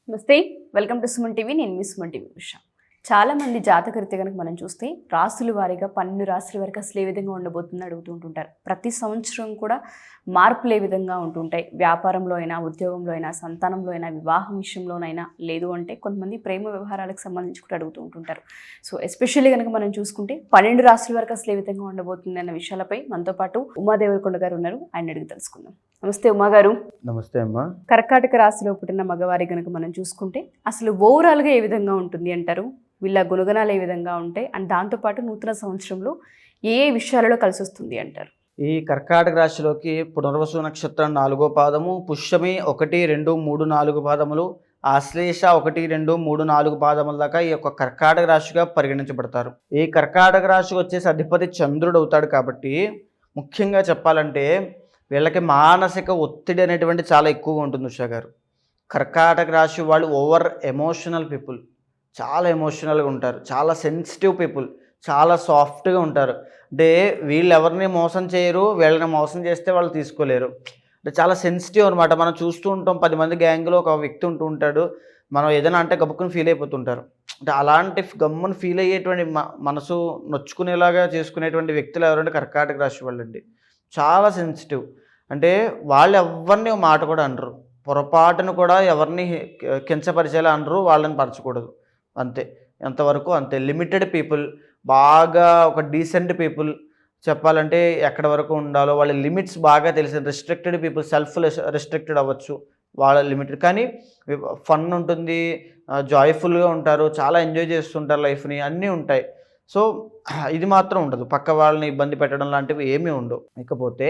నమస్తే, welcome to Suman TV. నేను మీ Suman TV Usha. చాలా మంది జాతకరీత్యా కనుక మనం చూస్తే రాసుల వారీగా 12 రాశుల వరకు అసలు ఏ విధంగా ఉండబోతుందో అడుగుతూ ఉంటుంటారు. ప్రతి సంవత్సరం కూడా మార్పులు ఏ విధంగా ఉంటుంటాయి, వ్యాపారంలో అయినా, ఉద్యోగంలో అయినా, సంతానంలో అయినా, వివాహం విషయంలోనైనా, లేదు అంటే కొంతమంది ప్రేమ వ్యవహారాలకు సంబంధించి కూడా అడుగుతూ ఉంటుంటారు. సో ఎస్పెషల్లీ కనుక మనం చూసుకుంటే 12 రాశుల వరకు అసలు ఏ విధంగా ఉండబోతుంది అన్న విషయాలపై మనతో పాటు ఉమాదేవరకొండ గారు ఉన్నారు. ఆయన అడిగి తెలుసుకుందాం. నమస్తే ఉమా గారు. నమస్తే అమ్మా. కర్కాటక రాశిలో పుట్టిన మగవారి కనుక మనం చూసుకుంటే అసలు ఓవరాల్గా ఏ విధంగా ఉంటుంది అంటారు? వీళ్ళ గుణగణాలు ఏ విధంగా ఉంటాయి అండ్ దాంతోపాటు నూతన సంవత్సరంలో ఏ విషయాలలో కలిసి వస్తుంది అంటారు? ఈ కర్కాటక రాశిలోకి పునర్వసు నక్షత్రం 4వ పాదము, పుష్యమి 1, 2, 3, 4 పాదములు, ఆశ్లేష 1, 2, 3, 4 పాదముల దాకా ఈ యొక్క కర్కాటక రాశిగా పరిగణించబడతారు. ఈ కర్కాటక రాశికి వచ్చేసి అధిపతి చంద్రుడు అవుతాడు. కాబట్టి ముఖ్యంగా చెప్పాలంటే వీళ్ళకి మానసిక ఒత్తిడి అనేటువంటి చాలా ఎక్కువగా ఉంటుంది. ఉషా గారు, కర్కాటక రాశి వాళ్ళు ఓవర్ ఎమోషనల్ పీపుల్, చాలా ఎమోషనల్గా ఉంటారు, చాలా సెన్సిటివ్ పీపుల్, చాలా సాఫ్ట్గా ఉంటారు. అంటే వీళ్ళు ఎవరిని మోసం చేయరు, వీళ్ళని మోసం చేస్తే వాళ్ళు తీసుకోలేరు. అంటే చాలా సెన్సిటివ్ అనమాట. మనం చూస్తూ ఉంటాం, 10 మంది గ్యాంగ్లో ఒక వ్యక్తి ఉంటూ ఉంటాడు, మనం ఏదైనా అంటే గబుక్కుని ఫీల్ అయిపోతుంటారు. అంటే అలాంటి గమ్మును ఫీల్ అయ్యేటువంటి మనసు నొచ్చుకునేలాగా చేసుకునేటువంటి వ్యక్తులు ఎవరంటే కర్కాటక రాశి వాళ్ళండి. చాలా సెన్సిటివ్. అంటే వాళ్ళు ఎవరిని మాట కూడా అనరు, పొరపాటును కూడా ఎవరిని కించపరిచేలా అనరు, వాళ్ళని పరచకూడదు, అంతే. ఎంతవరకు అంతే. లిమిటెడ్ పీపుల్, బాగా ఒక డీసెంట్ పీపుల్. చెప్పాలంటే ఎక్కడి వరకు ఉండాలో వాళ్ళ లిమిట్స్ బాగా తెలిసిన రెస్ట్రిక్టెడ్ పీపుల్, సెల్ఫ్ రెస్ట్రిక్టెడ్ అవ్వచ్చు, వాళ్ళ లిమిటెడ్. కానీ ఫన్ ఉంటుంది, జాయ్ఫుల్గా ఉంటారు, చాలా ఎంజాయ్ చేస్తుంటారు లైఫ్ని, అన్నీ ఉంటాయి. సో ఇది మాత్రం ఉండదు, పక్క వాళ్ళని ఇబ్బంది పెట్టడం లాంటివి ఏమీ ఉండవు. ఇకపోతే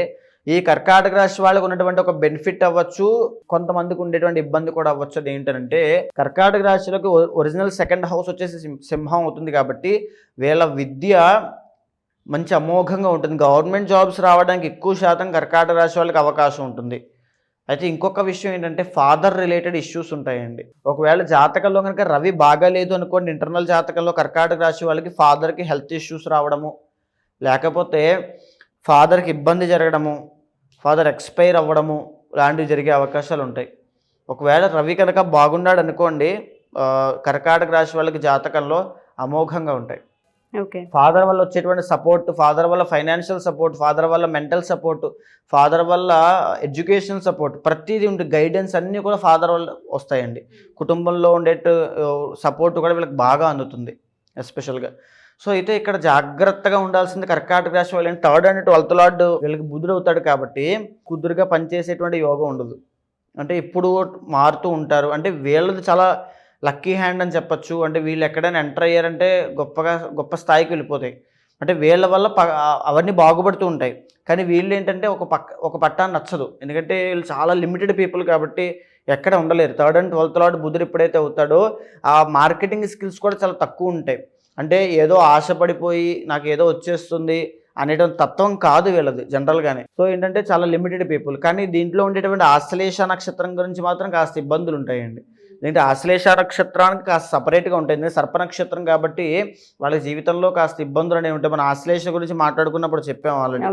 ఈ కర్కాటక రాశి వాళ్ళకు ఉన్నటువంటి ఒక బెనిఫిట్ అవ్వచ్చు, కొంతమందికి ఉండేటువంటి ఇబ్బంది కూడా అవ్వచ్చు. అది ఏంటంటే కర్కాటక రాశిలోకి ఒరిజినల్ సెకండ్ హౌస్ వచ్చేసి సింహం అవుతుంది. కాబట్టి వీళ్ళ విద్య మంచి అమోఘంగా ఉంటుంది. గవర్నమెంట్ జాబ్స్ రావడానికి ఎక్కువ శాతం కర్కాటక రాశి వాళ్ళకి అవకాశం ఉంటుంది. అయితే ఇంకొక విషయం ఏంటంటే ఫాదర్ రిలేటెడ్ ఇష్యూస్ ఉంటాయండి. ఒకవేళ జాతకంలో కనుక రవి బాగాలేదు అనుకోండి, ఇంటర్నల్ జాతకంలో కర్కాటక రాశి వాళ్ళకి ఫాదర్కి హెల్త్ ఇష్యూస్ రావడము, లేకపోతే ఫాదర్కి ఇబ్బంది జరగడము, ఫాదర్ ఎక్స్పైర్ అవ్వడము లాంటివి జరిగే అవకాశాలు ఉంటాయి. ఒకవేళ రవి కనుక బాగున్నాడు అనుకోండి, కర్కాటక రాశి వాళ్ళకి జాతకంలో అమోఘంగా ఉంటాయి. ఓకే. ఫాదర్ వల్ల వచ్చేటువంటి సపోర్ట్, ఫాదర్ వల్ల ఫైనాన్షియల్ సపోర్ట్, ఫాదర్ వల్ల మెంటల్ సపోర్ట్, ఫాదర్ వల్ల ఎడ్యుకేషనల్ సపోర్ట్, ప్రతిదీ ఉంటుంది. గైడెన్స్ అన్నీ కూడా ఫాదర్ వల్ల వస్తాయండి. కుటుంబంలో ఉండే సపోర్ట్ కూడా వీళ్ళకి బాగా అందుతుంది ఎస్పెషల్గా. సో అయితే ఇక్కడ జాగ్రత్తగా ఉండాల్సింది కర్కాటక రాశి వాళ్ళు. 3rd and 12th లార్డ్ వీళ్ళకి బుధుడు అవుతాడు. కాబట్టి కుదురుగా పనిచేసేటువంటి యోగం ఉండదు. అంటే ఇప్పుడు మారుతూ ఉంటారు. అంటే వీళ్ళది చాలా లక్కీ హ్యాండ్ అని చెప్పచ్చు. అంటే వీళ్ళు ఎక్కడైనా ఎంటర్ అయ్యారంటే గొప్ప స్థాయికి వెళ్ళిపోతాయి. అంటే వీళ్ళ వల్ల అవన్నీ బాగుపడుతూ ఉంటాయి. కానీ వీళ్ళు ఏంటంటే ఒక పట్టాన్ని నచ్చదు. ఎందుకంటే వీళ్ళు చాలా లిమిటెడ్ పీపుల్ కాబట్టి ఎక్కడ ఉండలేరు. 3rd and 12th లార్డ్ బుధుడు ఎప్పుడైతే అవుతాడో ఆ మార్కెటింగ్ స్కిల్స్ కూడా చాలా తక్కువ ఉంటాయి. అంటే ఏదో ఆశపడిపోయి నాకు ఏదో వచ్చేస్తుంది అనేటువంటి తత్వం కాదు వీళ్ళది జనరల్గానే. సో ఏంటంటే చాలా లిమిటెడ్ పీపుల్. కానీ దీంట్లో ఉండేటువంటి ఆశ్లేష నక్షత్రం గురించి మాత్రం కాస్త ఇబ్బందులు ఉంటాయండి. ఎందుకంటే ఆశ్లేష నక్షత్రానికి కాస్త సపరేట్గా ఉంటుంది. ఎందుకంటే సర్ప నక్షత్రం కాబట్టి వాళ్ళ జీవితంలో కాస్త ఇబ్బందులు అనేవి ఉంటాయి. మన ఆశ్లేష గురించి మాట్లాడుకున్నప్పుడు చెప్పాము ఆల్రెడీ.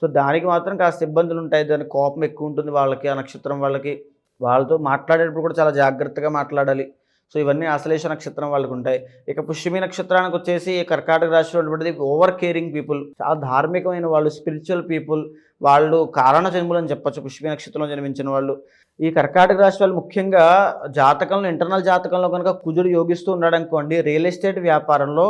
సో దానికి మాత్రం కాస్త ఇబ్బందులు ఉంటాయి. దానికి కోపం ఎక్కువ ఉంటుంది వాళ్ళకి, ఆ నక్షత్రం వాళ్ళకి. వాళ్ళతో మాట్లాడేటప్పుడు కూడా చాలా జాగ్రత్తగా మాట్లాడాలి. సో ఇవన్నీ ఆశ్లేష నక్షత్రం వాళ్ళకు ఉంటాయి. ఇక పుష్యమి నక్షత్రానికి వచ్చేసి కర్కాటక రాశిలో ఉన్నటువంటిది ఓవర్ కేరింగ్ పీపుల్, చాలా ధార్మికమైన వాళ్ళు, స్పిరిచువల్ పీపుల్, వాళ్ళు కారణ జన్ములు అని చెప్పచ్చు పుష్యమి నక్షత్రంలో జన్మించిన వాళ్ళు. ఈ కర్కాటక రాశి వాళ్ళు ముఖ్యంగా జాతకంలో, ఇంటర్నల్ జాతకంలో కనుక కుజుడు యోగిస్తూ ఉన్నాడు అనుకోండి, రియల్ ఎస్టేట్ వ్యాపారంలో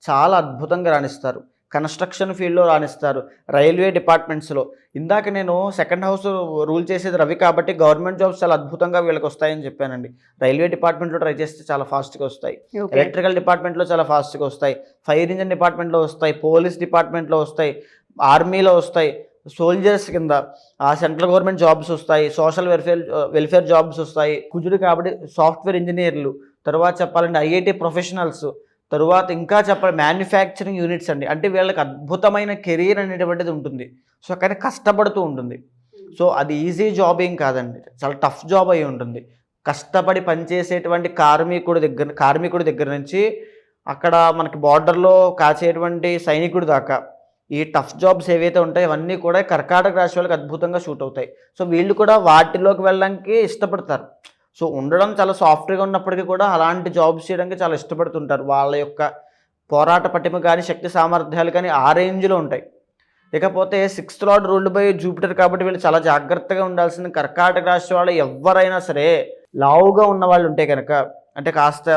చాలా అద్భుతంగా రాణిస్తారు, కన్స్ట్రక్షన్ ఫీల్డ్లో రాణిస్తారు, రైల్వే డిపార్ట్మెంట్స్లో. ఇందాక నేను సెకండ్ హౌస్ రూల్ చేసేది రవి కాబట్టి గవర్నమెంట్ జాబ్స్ చాలా అద్భుతంగా వీళ్ళకి వస్తాయని చెప్పానండి. రైల్వే డిపార్ట్మెంట్లో ట్రై చేస్తే చాలా ఫాస్ట్గా వస్తాయి, ఎలక్ట్రికల్ డిపార్ట్మెంట్లో చాలా ఫాస్ట్గా వస్తాయి, ఫైర్ ఇంజిన్ డిపార్ట్మెంట్లో వస్తాయి, పోలీస్ డిపార్ట్మెంట్లో వస్తాయి, ఆర్మీలో వస్తాయి, సోల్జర్స్ కింద ఆ సెంట్రల్ గవర్నమెంట్ జాబ్స్ వస్తాయి, సోషల్ వెల్ఫేర్ జాబ్స్ వస్తాయి. కుజుడు కాబట్టి సాఫ్ట్వేర్ ఇంజనీర్లు, తర్వాత చెప్పాలంటే ఐఐటి ప్రొఫెషనల్స్, తరువాత ఇంకా చెప్పాలి మ్యానుఫ్యాక్చరింగ్ యూనిట్స్ అండి. అంటే వీళ్ళకి అద్భుతమైన కెరీర్ అనేటువంటిది ఉంటుంది. సో కానీ కష్టపడుతూ ఉంటుంది. సో అది ఈజీ జాబ్ ఏం కాదండి, చాలా టఫ్ జాబ్ అయి ఉంటుంది. కష్టపడి పనిచేసేటువంటి కార్మికుడి దగ్గర నుంచి అక్కడ మనకి బార్డర్లో కాచేటువంటి సైనికుడి దాకా ఈ టఫ్ జాబ్స్ ఏవైతే ఉంటాయో అవన్నీ కూడా కర్కాటక రాశి వాళ్ళకి అద్భుతంగా షూట్ అవుతాయి. సో వీళ్ళు కూడా వాటిలోకి వెళ్ళడానికి ఇష్టపడతారు. సో ఉండడం చాలా సాఫ్ట్గా ఉన్నప్పటికీ కూడా అలాంటి జాబ్స్ చేయడానికి చాలా ఇష్టపడుతుంటారు. వాళ్ళ యొక్క పోరాట పటిమ కానీ శక్తి సామర్థ్యాలు కానీ ఆ రేంజ్లో ఉంటాయి. ఇకపోతే 6th lord ruled by Jupiter కాబట్టి వీళ్ళు చాలా జాగ్రత్తగా ఉండాల్సిన కర్కాటక రాశి వాళ్ళు ఎవరైనా సరే లావుగా ఉన్న వాళ్ళు ఉంటే కనుక, అంటే కాస్త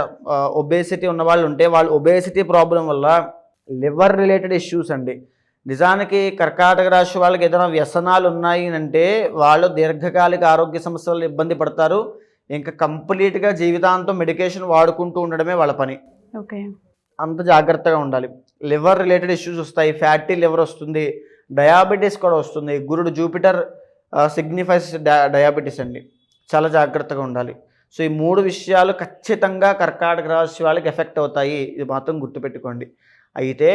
ఒబేసిటీ ఉన్న వాళ్ళు ఉంటే, వాళ్ళు ఒబేసిటీ ప్రాబ్లం వల్ల లివర్ రిలేటెడ్ ఇష్యూస్ అండి. నిజానికి కర్కాటక రాశి వాళ్ళకి ఏదైనా వ్యసనాలు ఉన్నాయి అంటే వాళ్ళు దీర్ఘకాలిక ఆరోగ్య సమస్యలు ఇబ్బంది పడతారు. ఇంకా కంప్లీట్గా జీవితాంతం మెడికేషన్ వాడుకుంటూ ఉండడమే వాళ్ళ పని. ఓకే, అంత జాగ్రత్తగా ఉండాలి. లివర్ రిలేటెడ్ ఇష్యూస్ వస్తాయి, ఫ్యాటీ లివర్ వస్తుంది, డయాబెటీస్ కూడా వస్తుంది. గురుడు జూపిటర్ సిగ్నిఫైస్ డయాబెటీస్ అండి. చాలా జాగ్రత్తగా ఉండాలి. సో ఈ 3 విషయాలు ఖచ్చితంగా కర్కాటక రాశి వాళ్ళకి ఎఫెక్ట్ అవుతాయి, ఇది మాత్రం గుర్తుపెట్టుకోండి. అయితే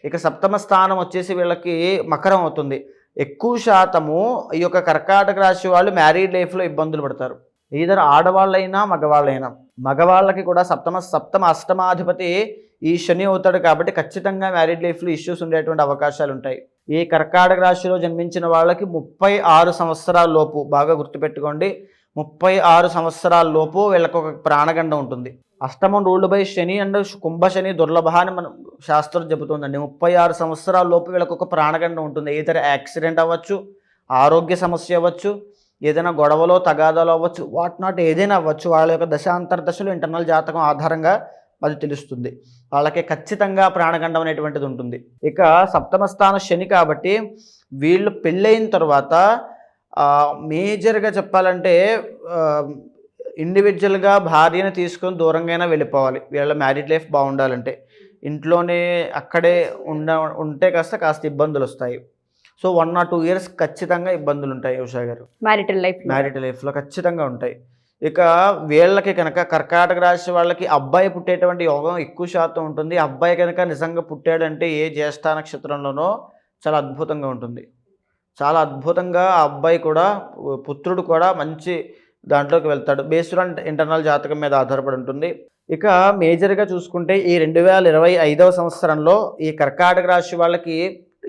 ఇక 7వ స్థానం వచ్చేసి వీళ్ళకి మకరం అవుతుంది. ఎక్కువ శాతము ఈ యొక్క కర్కాటక రాశి వాళ్ళు మ్యారీడ్ లైఫ్లో ఇబ్బందులు పడతారు. ఈధర్ ఆడవాళ్ళైనా మగవాళ్ళైనా. మగవాళ్ళకి కూడా సప్తమ అష్టమాధిపతి ఈ శని అవుతాడు కాబట్టి ఖచ్చితంగా మ్యారీడ్ లైఫ్లో ఇష్యూస్ ఉండేటువంటి అవకాశాలు ఉంటాయి. ఈ కర్కాటక రాశిలో జన్మించిన వాళ్ళకి 36 సంవత్సరాల లోపు, బాగా గుర్తుపెట్టుకోండి, 36 సంవత్సరాల లోపు వీళ్ళకి ఒక ప్రాణగండం ఉంటుంది. అష్టమం రూల్డ్ బై శని అండ్ కుంభ శని దుర్లభ అని మనం శాస్త్రం చెబుతుందండి. 36 సంవత్సరాల లోపు వీళ్ళకి ఒక ప్రాణగండం ఉంటుంది. ఏదైనా యాక్సిడెంట్ అవ్వచ్చు, ఆరోగ్య సమస్య అవ్వచ్చు, ఏదైనా గొడవలో తగాదాలు అవ్వచ్చు, వాట్ నాట్ ఏదైనా అవ్వచ్చు. వాళ్ళ యొక్క దశాంతర దశలు ఇంటర్నల్ జాతకం ఆధారంగా అది తెలుస్తుంది. వాళ్ళకి ఖచ్చితంగా ప్రాణగండం అనేటువంటిది ఉంటుంది. ఇక 7వ స్థానం శని కాబట్టి వీళ్ళు పెళ్ళైన తర్వాత మేజర్గా చెప్పాలంటే ఇండివిజువల్గా భార్యను తీసుకొని దూరంగా వెళ్ళిపోవాలి. వీళ్ళ మ్యారీడ్ లైఫ్ బాగుండాలంటే ఇంట్లోనే అక్కడే ఉంటే కాస్త ఇబ్బందులు వస్తాయి. సో 1 or 2 years ఖచ్చితంగా ఇబ్బందులు ఉంటాయి ఉషా గారు మ్యారిటల్ లైఫ్లో ఖచ్చితంగా ఉంటాయి. ఇక వీళ్ళకి కనుక కర్కాటక రాశి వాళ్ళకి అబ్బాయి పుట్టేటువంటి యోగం ఎక్కువ శాతం ఉంటుంది. అబ్బాయి కనుక నిజంగా పుట్టాడంటే ఏ జ్యేష్ఠ నక్షత్రంలోనో చాలా అద్భుతంగా ఉంటుంది. చాలా అద్భుతంగా ఆ అబ్బాయి కూడా, పుత్రుడు కూడా మంచి దాంట్లోకి వెళ్తాడు. బేస్డ్ ఆన్ ఇంటర్నల్ జాతకం మీద ఆధారపడి ఉంటుంది. ఇక మేజర్గా చూసుకుంటే ఈ 2025వ సంవత్సరంలో ఈ కర్కాటక రాశి వాళ్ళకి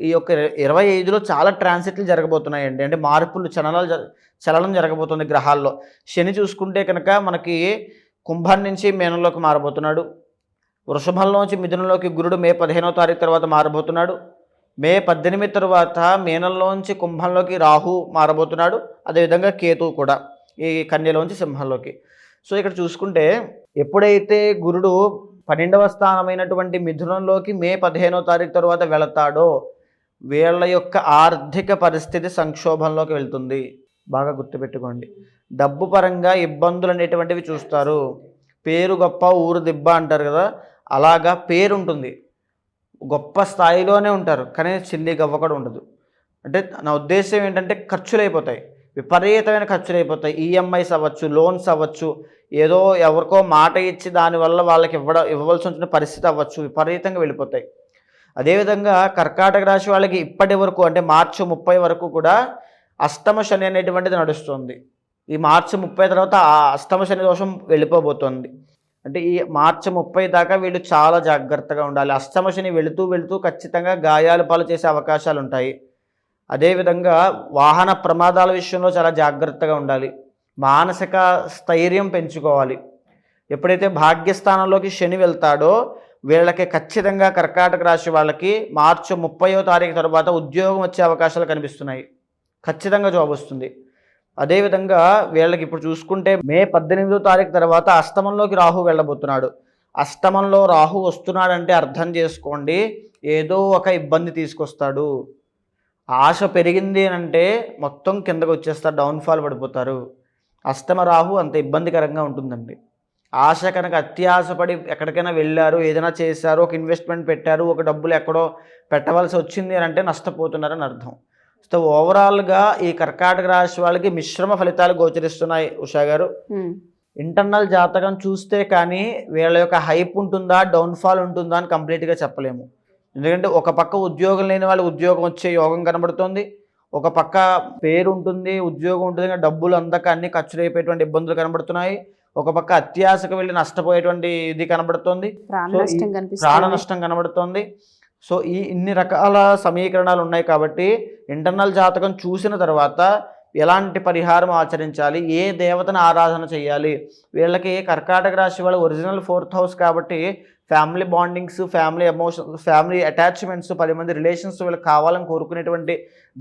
ఈ యొక్క 25లో చాలా ట్రాన్సిట్లు జరగబోతున్నాయండి. అంటే మార్పులు, చలనం జరగబోతుంది గ్రహాల్లో. శని చూసుకుంటే కనుక మనకి కుంభం నుంచి మీనంలోకి మారబోతున్నాడు. వృషభంలోంచి మిథునంలోకి గురుడు మే 15వ తారీఖు తర్వాత మారబోతున్నాడు. మే 18 తర్వాత మీనంలోంచి కుంభంలోకి రాహు మారబోతున్నాడు. అదేవిధంగా కేతు కూడా ఈ కన్యలోంచి సింహంలోకి. సో ఇక్కడ చూసుకుంటే ఎప్పుడైతే గురుడు 12వ స్థానమైనటువంటి మిథునంలోకి మే 15వ తారీఖు తర్వాత వెళతాడో వీళ్ళ యొక్క ఆర్థిక పరిస్థితి సంక్షోభంలోకి వెళ్తుంది. బాగా గుర్తుపెట్టుకోండి. డబ్బు పరంగా ఇబ్బందులు అనేటువంటివి చూస్తారు. పేరు గొప్ప ఊరు దిబ్బ అంటారు కదా, అలాగా పేరు ఉంటుంది, గొప్ప స్థాయిలోనే ఉంటారు, కానీ చిల్లి గవ్వ కూడా ఉండదు. అంటే నా ఉద్దేశం ఏంటంటే ఖర్చులు అయిపోతాయి, విపరీతమైన ఖర్చులు అయిపోతాయి. ఈఎంఐస్ అవ్వచ్చు, లోన్స్ అవ్వచ్చు, ఏదో ఎవరికో మాట ఇచ్చి దానివల్ల వాళ్ళకి ఇవ్వవలసి వచ్చిన పరిస్థితి అవ్వచ్చు, విపరీతంగా వెళ్ళిపోతాయి. అదేవిధంగా కర్కాటక రాశి వాళ్ళకి ఇప్పటి వరకు అంటే మార్చి 30 వరకు కూడా అష్టమ శని అనేటువంటిది నడుస్తుంది. ఈ మార్చి 30 తర్వాత ఆ అష్టమ శని దోషం వెళ్ళిపోబోతోంది. అంటే ఈ మార్చి 30 దాకా వీళ్ళు చాలా జాగ్రత్తగా ఉండాలి. అష్టమ శని వెళుతూ ఖచ్చితంగా గాయాలు పాలు చేసే అవకాశాలు ఉంటాయి. అదేవిధంగా వాహన ప్రమాదాల విషయంలో చాలా జాగ్రత్తగా ఉండాలి. మానసిక స్థైర్యం పెంచుకోవాలి. ఎప్పుడైతే భాగ్యస్థానంలోకి శని వెళ్తాడో వీళ్ళకి ఖచ్చితంగా కర్కాటక రాశి వాళ్ళకి మార్చి 30వ తారీఖు తర్వాత ఉద్యోగం వచ్చే అవకాశాలు కనిపిస్తున్నాయి. ఖచ్చితంగా జాబ్ వస్తుంది. అదేవిధంగా వీళ్ళకి ఇప్పుడు చూసుకుంటే మే 18వ తారీఖు తర్వాత అష్టమంలోకి రాహు వెళ్ళబోతున్నాడు. అష్టమంలో రాహు వస్తున్నాడంటే అర్థం చేసుకోండి, ఏదో ఒక ఇబ్బంది తీసుకొస్తాడు. ఆశ పెరిగింది అంటే మొత్తం కిందకు వచ్చేస్తారు, డౌన్ఫాల్ పడిపోతారు. అష్టమ రాహు అంత ఇబ్బందికరంగా ఉంటుందండి. ఆశ కనుక అత్యాశపడి ఎక్కడికైనా వెళ్ళారు, ఏదైనా చేశారు, ఒక ఇన్వెస్ట్మెంట్ పెట్టారు, ఒక డబ్బులు ఎక్కడో పెట్టవలసి వచ్చింది అని అంటే నష్టపోతున్నారని అర్థం. సో ఓవరాల్గా ఈ కర్కాటక రాశి వాళ్ళకి మిశ్రమ ఫలితాలు గోచరిస్తున్నాయి ఉషా గారు. ఇంటర్నల్ జాతకం చూస్తే కానీ వీళ్ళ యొక్క హైప్ ఉంటుందా, డౌన్ఫాల్ ఉంటుందా అని కంప్లీట్గా చెప్పలేము. ఎందుకంటే ఒక పక్క ఉద్యోగం లేని వాళ్ళు ఉద్యోగం వచ్చే యోగం కనబడుతుంది, ఒక పక్క పేరు ఉంటుంది, ఉద్యోగం ఉంటుంది, కానీ డబ్బులు అందక అన్ని ఖర్చులు అయిపోయేటువంటి ఇబ్బందులు కనబడుతున్నాయి. ఒక పక్క అత్యాశకు వెళ్ళి నష్టపోయేటువంటి ఇది కనబడుతుంది, ప్రాణ నష్టం కనబడుతుంది. సో ఇన్ని రకాల సమీకరణాలు ఉన్నాయి కాబట్టి ఇంటర్నల్ జాతకం చూసిన తర్వాత ఎలాంటి పరిహారం ఆచరించాలి, ఏ దేవతను ఆరాధన చేయాలి. వీళ్ళకి కర్కాటక రాశి వాళ్ళ ఒరిజినల్ 4th హౌస్ కాబట్టి family bondings, family emotions, family attachments, 10 మంది రిలేషన్స్ వీళ్ళకి కావాలని కోరుకునేటువంటి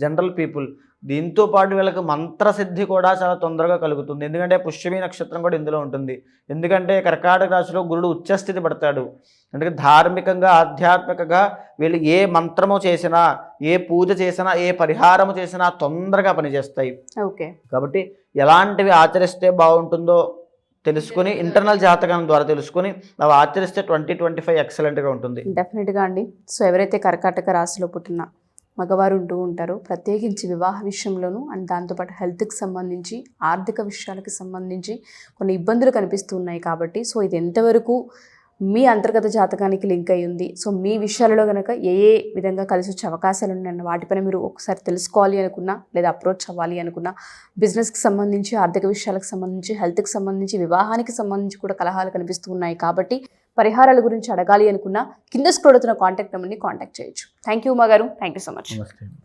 జనరల్ పీపుల్. దీంతో పాటు వీళ్ళకి మంత్రసిద్ధి కూడా చాలా తొందరగా కలుగుతుంది. ఎందుకంటే పుష్యమి నక్షత్రం కూడా ఇందులో ఉంటుంది. ఎందుకంటే కర్కాటక రాశిలో గురుడు ఉచ్చస్థితి పడతాడు. అంటే ధార్మికంగా, ఆధ్యాత్మికంగా వీళ్ళు ఏ మంత్రము చేసినా, ఏ పూజ చేసినా, ఏ పరిహారము చేసినా తొందరగా పనిచేస్తాయి. ఓకే. కాబట్టి ఎలాంటివి ఆచరిస్తే బాగుంటుందో తెలుసుకుని, ఇంటర్నల్ జాతకం ద్వారా తెలుసుకుని అవి ఆచరిస్తే 2025 ఎక్సలెంట్గా ఉంటుంది. డెఫినెట్గా అండి. సో ఎవరైతే కర్కాటక రాశిలో పుట్టిన మగవారు ఉంటూ ఉంటారో, ప్రత్యేకించి వివాహ విషయంలోనూ అండ్ దాంతోపాటు హెల్త్కి సంబంధించి, ఆర్థిక విషయాలకి సంబంధించి కొన్ని ఇబ్బందులు కనిపిస్తూ ఉన్నాయి కాబట్టి, సో ఇది ఎంతవరకు మీ అంతర్గత జాతకానికి లింక్ అయి ఉంది, సో మీ విషయాలలో కనుక ఏ ఏ విధంగా కలిసి వచ్చే అవకాశాలు ఉన్నాయన్న వాటిపైన మీరు ఒకసారి తెలుసుకోవాలి అనుకున్నా, లేదా అప్రోచ్ అవ్వాలి అనుకున్నా, బిజినెస్కి సంబంధించి, ఆర్థిక విషయాలకు సంబంధించి, హెల్త్కి సంబంధించి, వివాహానికి సంబంధించి కూడా కలహాలు కనిపిస్తూ ఉన్నాయి కాబట్టి పరిహారాల గురించి అడగాలి అనుకున్నా కింద స్క్రోల్ అవుతున్న కాంటాక్ట్ నెంబర్ని కాంటాక్ట్ చేయొచ్చు. థ్యాంక్ యూ ఉమా గారు. Thank you so much. నమస్తే.